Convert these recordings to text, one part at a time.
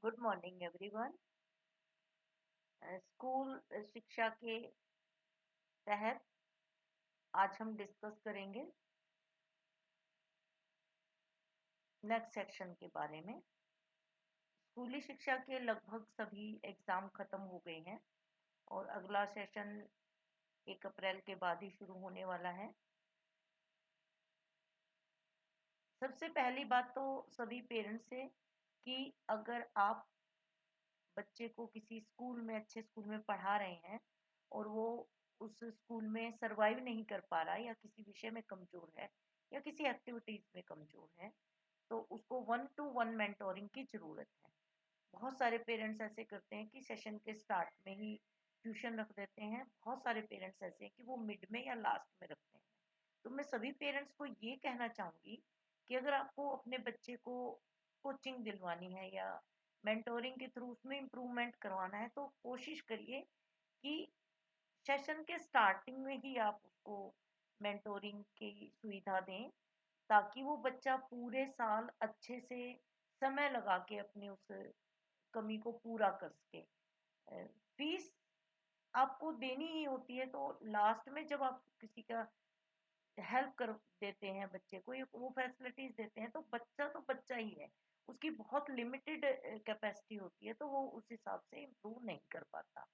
Good morning everyone. School शिक्षा के तहत आज हम डिस्कस करेंगे नेक्स्ट सेक्शन के बारे में। स्कूली शिक्षा के लगभग सभी एग्जाम खत्म हो गए हैं और अगला सेशन 1 अप्रैल के बाद ही शुरू होने वाला है। सबसे पहली बात तो सभी पेरेंट्स से कि अगर आप बच्चे को किसी स्कूल में अच्छे स्कूल में पढ़ा रहे हैं और वो उस स्कूल में सरवाइव नहीं कर पा रहा या किसी विषय में कमजोर है या किसी एक्टिविटीज में कमजोर है, तो उसको 1-to-1 मेंटोरिंग की जरूरत है। बहुत सारे पेरेंट्स ऐसे करते हैं कि सेशन के स्टार्ट में ही ट्यूशन रख देते हैं। बहुत सारे पेरेंट्स ऐसे हैं कि वो मिड में या लास्ट में रखते हैं। तो मैं सभी पेरेंट्स को ये कहना चाहूंगी कि अगर आपको अपने बच्चे को कोचिंग दिलवानी है या मेंटोरिंग के थ्रू उसमें इम्प्रूवमेंट करवाना है, तो कोशिश करिए कि सेशन के स्टार्टिंग में ही आप उसको मेंटोरिंग की सुविधा दें, ताकि वो बच्चा पूरे साल अच्छे से समय लगा के अपनी उस कमी को पूरा कर सके। फीस आपको देनी ही होती है, तो लास्ट में जब आप किसी का हेल्प कर देते हैं बच्चे को, वो फैसिलिटीज देते हैं, तो बच्चा ही है। उसकी बहुत लिमिटेड कैपेसिटी होती है, तो वो उस हिसाब से इम्प्रूव नहीं कर पाता।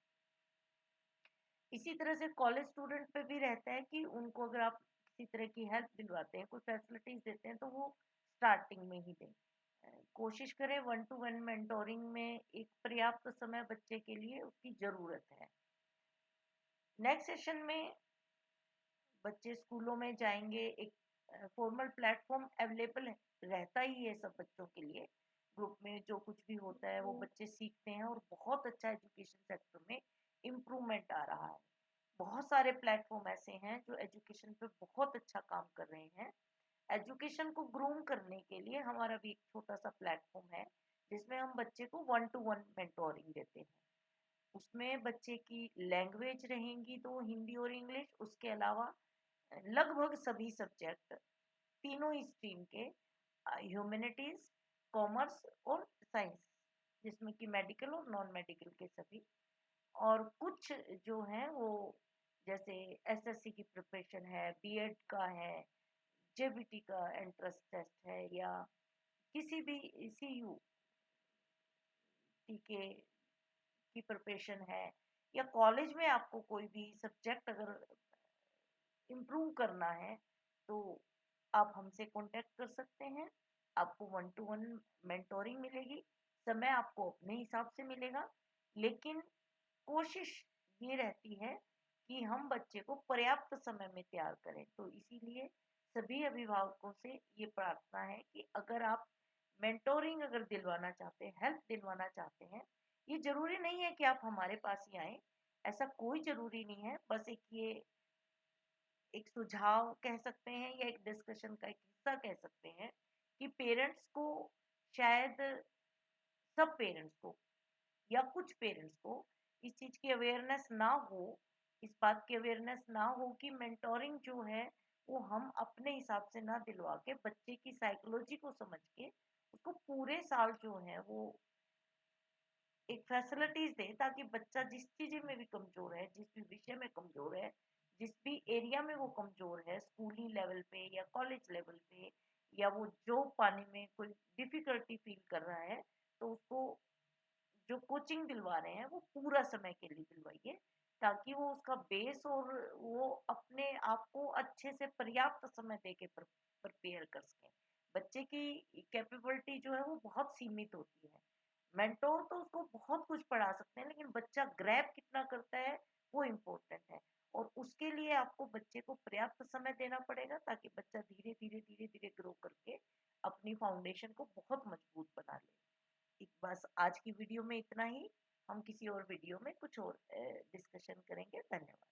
इसी तरह से कॉलेज स्टूडेंट पे भी रहता है कि उनको अगर आप किसी तरह की हेल्प दिलवाते हैं, कोई फैसिलिटीज देते हैं, तो वो स्टार्टिंग में ही दें। कोशिश करें 1-to-1 मेंटोरिंग में एक पर्याप्त समय बच्चे के लिए उसकी जरूरत है। नेक्स्ट सेशन में बच्चे स्कूलों में जाएंगे, एक फॉर्मल प्लेटफॉर्म अवेलेबल रहता ही है सब बच्चों के लिए। ग्रुप में जो कुछ भी होता है वो बच्चे सीखते हैं और बहुत अच्छा एजुकेशन सेक्टर में इम्प्रूवमेंट आ रहा है। बहुत सारे प्लेटफॉर्म ऐसे हैं जो एजुकेशन पे बहुत अच्छा काम कर रहे हैं। एजुकेशन को ग्रूम करने के लिए हमारा भी एक छोटा सा प्लेटफॉर्म है, जिसमें हम बच्चे को 1-to-1 मेंटोरिंग देते हैं। उसमें बच्चे की लैंग्वेज रहेंगी तो हिंदी और इंग्लिश, उसके अलावा लगभग सभी सब्जेक्ट तीनों ही स्ट्रीम के, ह्यूमैनिटीज, कॉमर्स और साइंस, जिसमें कि मेडिकल और नॉन मेडिकल के सभी। और कुछ जो है वो जैसे एसएससी की प्रिपरेशन है, बीएड का है, जेबीटी का एंट्रेंस टेस्ट है, या किसी भी सीयू के की प्रिपरेशन है, या कॉलेज में आपको कोई भी सब्जेक्ट अगर इम्प्रूव करना है, तो आप हमसे कांटेक्ट कर सकते हैं। आपको 1-to-1 मेंटोरिंग मिलेगी। समय आपको अपने हिसाब से मिलेगा, लेकिन कोशिश ये रहती है कि हम बच्चे को पर्याप्त समय में तैयार करें। तो इसीलिए सभी अभिभावकों से ये प्रार्थना है कि अगर आप मेंटोरिंग अगर दिलवाना चाहते हैं, हेल्प दिलवाना चाहते हैं, ये जरूरी नहीं है कि आप हमारे पास ही आए। ऐसा कोई जरूरी नहीं है। बस एक सुझाव कह सकते हैं या एक डिस्कशन का एक हिस्सा कह सकते हैं कि पेरेंट्स को, शायद सब पेरेंट्स को या कुछ पेरेंट्स को इस चीज की अवेयरनेस ना हो, इस बात की अवेयरनेस ना हो कि मेंटोरिंग जो है वो हम अपने हिसाब से ना दिलवा के बच्चे की साइकोलॉजी को समझ के उसको पूरे साल जो है वो एक फैसिलिटीज दे, ताकि बच्चा जिस चीज में भी कमजोर है, जिस भी विषय में कमजोर है, जिस भी एरिया में वो कमजोर है, स्कूली लेवल पे या कॉलेज लेवल पे, या वो जॉब पाने में कोई डिफिकल्टी फील कर रहा है, तो उसको जो कोचिंग दिलवा रहे हैं वो पूरा समय के लिए दिलवाइए, ताकि वो उसका बेस और वो अपने आप को अच्छे से पर्याप्त समय दे के प्रिपेयर कर सके। बच्चे की कैपेबिलिटी जो है वो बहुत सीमित होती है। मेंटोर तो उसको बहुत कुछ पढ़ा सकते हैं, लेकिन बच्चा ग्रैब कितना करता है वो इम्पोर्टेंट है। और उसके लिए आपको बच्चे को पर्याप्त समय देना पड़ेगा, ताकि बच्चा धीरे धीरे धीरे धीरे ग्रो करके अपनी फाउंडेशन को बहुत मजबूत बना ले। बस आज की वीडियो में इतना ही। हम किसी और वीडियो में कुछ और डिस्कशन करेंगे। धन्यवाद।